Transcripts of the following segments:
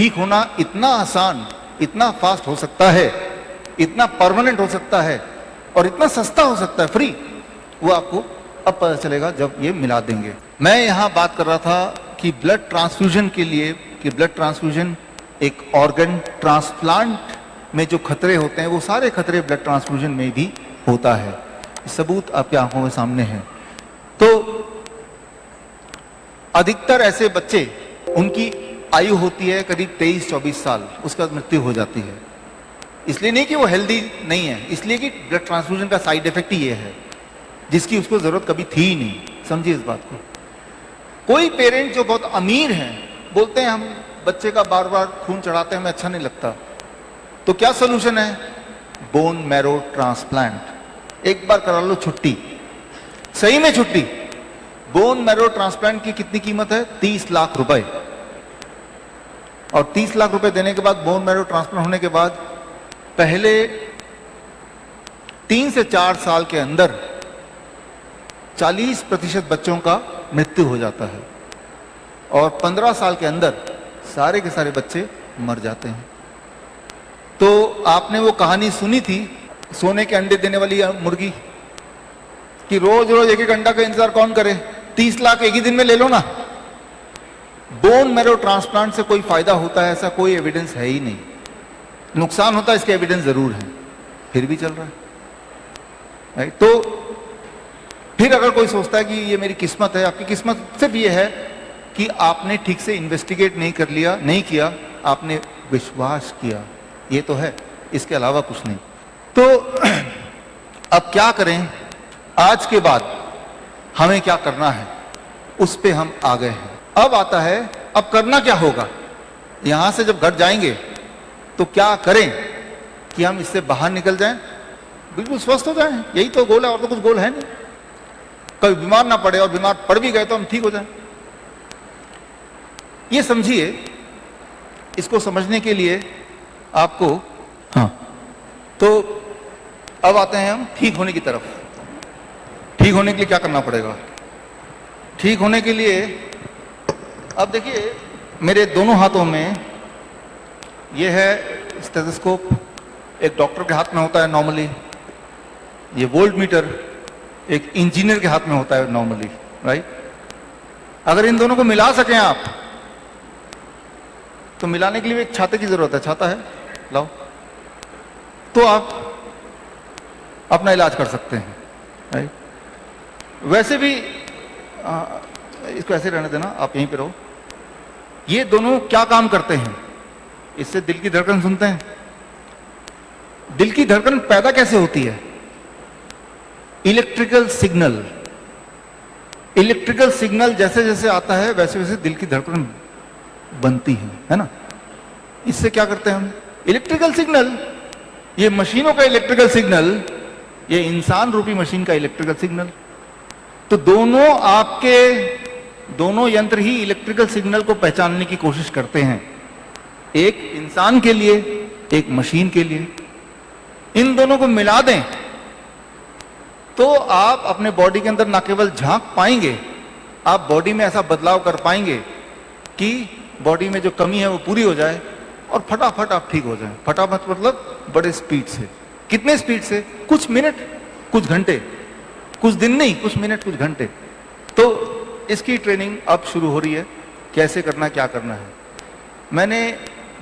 ठीक होना इतना आसान, इतना फास्ट हो सकता है, इतना परमानेंट हो सकता है और इतना सस्ता हो सकता है, फ्री, वो आपको अब पता चलेगा जब ये मिला देंगे। मैं यहाँ बात कर रहा था कि ब्लड ट्रांसफ्यूजन के लिए, कि ब्लड ट्रांसफ्यूजन एक ऑर्गन ट्रांसप्लांट में जो खतरे होते हैं वो सारे खतरे ब्लड ट्रांसफ्यूजन में भी होता है। सबूत आपकी आंखों के सामने है। तो अधिकतर ऐसे बच्चे, उनकी आयु होती है करीब 23-24 साल, उसके बाद मृत्यु हो जाती है। इसलिए नहीं कि वो हेल्दी नहीं है, इसलिए कि ब्लड ट्रांसफ्यूजन का साइड इफेक्ट ही ये है, जिसकी उसको जरूरत कभी थी ही नहीं। समझिए इस बात को। कोई पेरेंट जो बहुत अमीर हैं बोलते हैं हम बच्चे का बार बार खून चढ़ाते हैं, हमें अच्छा नहीं लगता। तो क्या सोल्यूशन है? Bone marrow transplant. एक बार करा लो छुट्टी, सही में छुट्टी। बोन मैरो ट्रांसप्लांट की कितनी कीमत है? 30 लाख रुपए। और 30 लाख रुपए देने के बाद, बोन मैरो ट्रांसप्लांट होने के बाद, पहले 3 से 4 साल के अंदर 40% बच्चों का मृत्यु हो जाता है और 15 साल के अंदर सारे के सारे बच्चे मर जाते हैं। तो आपने वो कहानी सुनी थी सोने के अंडे देने वाली मुर्गी कि रोज रोज एक एक अंडा का इंतजार कौन करे, 30 लाख एक ही दिन में ले लो ना। बोन मैरो ट्रांसप्लांट से कोई फायदा होता है ऐसा कोई एविडेंस है ही नहीं। नुकसान होता है इसके एविडेंस जरूर है, फिर भी चल रहा है। तो फिर अगर कोई सोचता है कि ये मेरी किस्मत है, आपकी किस्मत सिर्फ ये है कि आपने ठीक से इन्वेस्टिगेट नहीं किया, आपने विश्वास किया, ये तो है, इसके अलावा कुछ नहीं। तो अब क्या करें? आज के बाद हमें क्या करना है उस पे हम आ गए हैं। अब आता है अब करना क्या होगा। यहां से जब घर जाएंगे तो क्या करें कि हम इससे बाहर निकल जाएं, बिल्कुल स्वस्थ हो जाएं। यही तो गोल है, और तो कुछ गोल है नहीं। कभी बीमार ना पड़े, और बीमार पड़ भी गए तो हम ठीक हो जाएं। ये समझिए, इसको समझने के लिए आपको, हाँ, तो अब आते हैं हम ठीक होने की तरफ। ठीक होने के लिए क्या करना पड़ेगा? ठीक होने के लिए अब देखिए, मेरे दोनों हाथों में ये है स्टेथोस्कोप, एक डॉक्टर के हाथ में होता है नॉर्मली, ये वोल्ट मीटर एक इंजीनियर के हाथ में होता है नॉर्मली, राइट। अगर इन दोनों को मिला सकें आप, तो मिलाने के लिए एक छाते की जरूरत है। छाता है, लाओ, तो आप अपना इलाज कर सकते हैं, राइट। वैसे भी इसको ऐसे रहने देना, आप यहीं पे रहो। ये दोनों क्या काम करते हैं? इससे दिल की धड़कन सुनते हैं। दिल की धड़कन पैदा कैसे होती है? Electrical signal. इलेक्ट्रिकल सिग्नल जैसे जैसे आता है वैसे वैसे दिल की धड़कन बनती है ना। इससे क्या करते हैं हम? इलेक्ट्रिकल सिग्नल, ये मशीनों का इलेक्ट्रिकल सिग्नल, ये इंसान रूपी मशीन का इलेक्ट्रिकल सिग्नल। तो दोनों यंत्र ही इलेक्ट्रिकल सिग्नल को पहचानने की कोशिश करते हैं, एक इंसान के लिए, एक मशीन के लिए। इन दोनों को मिला दें तो आप अपने बॉडी के अंदर ना केवल झांक पाएंगे, आप बॉडी में ऐसा बदलाव कर पाएंगे कि बॉडी में जो कमी है वो पूरी हो जाए और फटाफट आप ठीक हो जाएं। फटाफट मतलब बड़े स्पीड से। कितने स्पीड से? कुछ मिनट, कुछ घंटे, कुछ दिन नहीं, कुछ मिनट, कुछ घंटे। तो इसकी ट्रेनिंग अब शुरू हो रही है, कैसे करना, क्या करना है। मैंने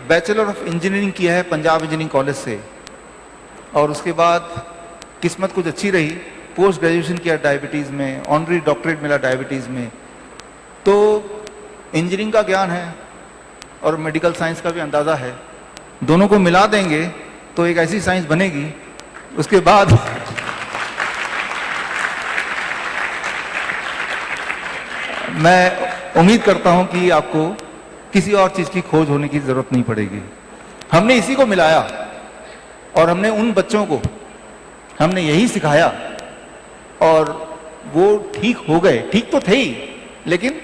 बैचलर ऑफ इंजीनियरिंग किया है पंजाब इंजीनियरिंग कॉलेज से, और उसके बाद किस्मत कुछ अच्छी रही, पोस्ट ग्रेजुएशन किया डायबिटीज़ में, ऑनरी डॉक्टरेट मिला डायबिटीज़ में। तो इंजीनियरिंग का ज्ञान है और मेडिकल साइंस का भी अंदाज़ा है, दोनों को मिला देंगे तो एक ऐसी साइंस बनेगी। उसके बाद मैं उम्मीद करता हूं कि आपको किसी और चीज़ की खोज होने की ज़रूरत नहीं पड़ेगी। हमने इसी को मिलाया और हमने उन बच्चों को हमने यही सिखाया और वो ठीक हो गए। ठीक तो थे ही, लेकिन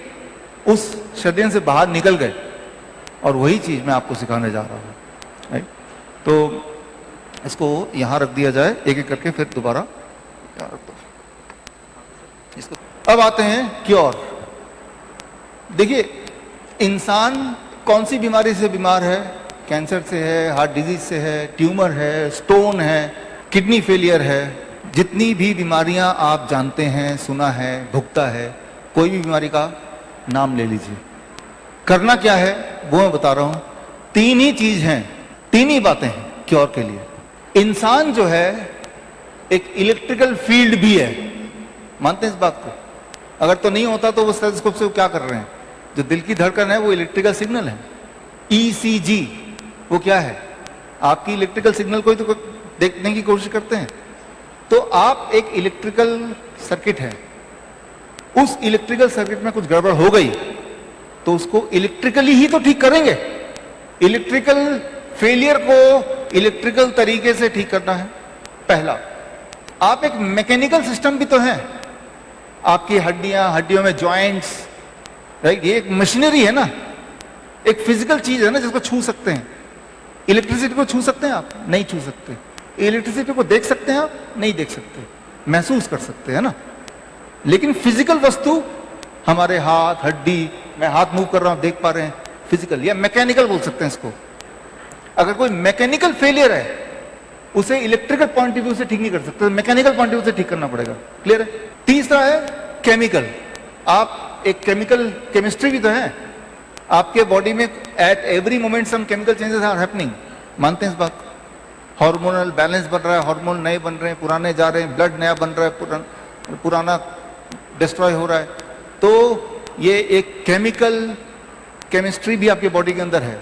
उस षड्यंत्र से बाहर निकल गए, और वही चीज़ मैं आपको सिखाने जा रहा हूँ, राइट। तो इसको यहाँ रख दिया जाए एक एक करके, फिर दोबारा यहाँ रख दो इसको। अब आते हैं क्योर। देखिए, इंसान कौन सी बीमारी से बीमार है, कैंसर से है, हार्ट डिजीज से है, ट्यूमर है, स्टोन है, किडनी फेलियर है, जितनी भी बीमारियां आप जानते हैं, सुना है, भुगता है, कोई भी बीमारी का नाम ले लीजिए। करना क्या है वो मैं बता रहा हूं। 3 ही चीज हैं, 3 ही बातें हैं क्योर के लिए। इंसान जो है एक इलेक्ट्रिकल फील्ड भी है, मानते हैं इस बात को? अगर तो नहीं होता तो वो स्टेथोस्कोप से वो क्या कर रहे हैं? जो दिल की धड़कन है वो इलेक्ट्रिकल सिग्नल है। ECG वो क्या है? आपकी इलेक्ट्रिकल सिग्नल को ही तो देखने की कोशिश करते हैं। तो आप एक इलेक्ट्रिकल सर्किट है, उस इलेक्ट्रिकल सर्किट में कुछ गड़बड़ हो गई तो उसको इलेक्ट्रिकली ही तो ठीक करेंगे। इलेक्ट्रिकल फेलियर को इलेक्ट्रिकल तरीके से ठीक करना है पहला। आप एक मैकेनिकल सिस्टम भी तो है, आपकी हड्डियां, हड्डियों में जॉइंट्स, राइट, ये एक मशीनरी है ना, एक फिजिकल चीज है ना जिसको छू सकते हैं। इलेक्ट्रिसिटी को छू सकते हैं आप? नहीं छू सकते। इलेक्ट्रिसिटी को देख सकते हैं आप? नहीं देख सकते। महसूस कर सकते हैं ना। लेकिन फिजिकल वस्तु, हमारे हाथ, हड्डी, मैं हाथ मूव कर रहा हूं, देख पा रहे हैं, फिजिकल या मैकेनिकल बोल सकते हैं इसको। अगर कोई मैकेनिकल फेलियर है उसे इलेक्ट्रिकल पॉइंट ऑफ व्यू से ठीक नहीं कर सकते, मैकेनिकल पॉइंट ऑफ व्यू से ठीक करना पड़ेगा। क्लियर है? तीसरा है केमिकल। आप एक केमिकल, केमिस्ट्री भी तो है आपके बॉडी में। At every moment some chemical changes are happening, मानते हैं इस बात? हार्मोनल बैलेंस बन रहा है, हार्मोन नए बन रहे हैं, पुराने जा रहे हैं, ब्लड नया बन रहा है, पुराना डिस्ट्रॉय हो रहा है। तो ये एक केमिकल केमिस्ट्री भी आपके बॉडी के अंदर है।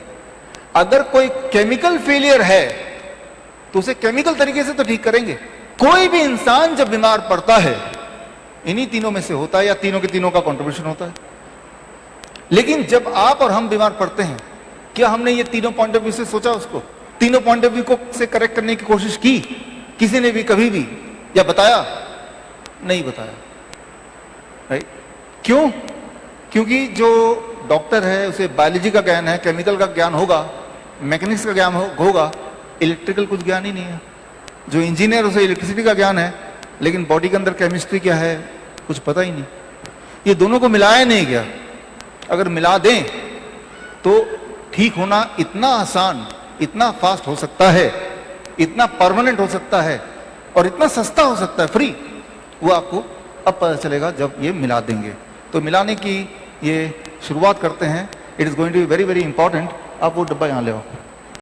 अगर कोई केमिकल फेलियर है तो उसे केमिकल तरीके से तो ठीक करेंगे। कोई भी इंसान जब बीमार पड़ता है इन्हीं तीनों में से होता है, या तीनों के तीनों का कंट्रीब्यूशन होता है। लेकिन जब आप और हम बीमार पड़ते हैं, क्या हमने ये तीनों पॉइंट ऑफ व्यू से सोचा? उसको तीनों पॉइंट ऑफ व्यू को से करेक्ट करने की कोशिश की किसी ने भी कभी भी, या बताया? नहीं बताया, राइट? क्यों? क्योंकि जो डॉक्टर है उसे बायोलॉजी का ज्ञान है, केमिकल का ज्ञान होगा, मैकेनिक्स का ज्ञान होगा, इलेक्ट्रिकल कुछ ज्ञान ही नहीं है। जो इंजीनियर उसे इलेक्ट्रिसिटी का ज्ञान है, लेकिन बॉडी के अंदर केमिस्ट्री क्या है कुछ पता ही नहीं। ये दोनों को मिलाया नहीं गया। अगर मिला दें तो ठीक होना इतना आसान, इतना फास्ट हो सकता है, इतना परमानेंट हो सकता है, और इतना सस्ता हो सकता है, फ्री। वो आपको अब पता चलेगा जब ये मिला देंगे। तो मिलाने की ये शुरुआत करते हैं। It is going to be very very important. आप वो डब्बा यहाँ ले आओ।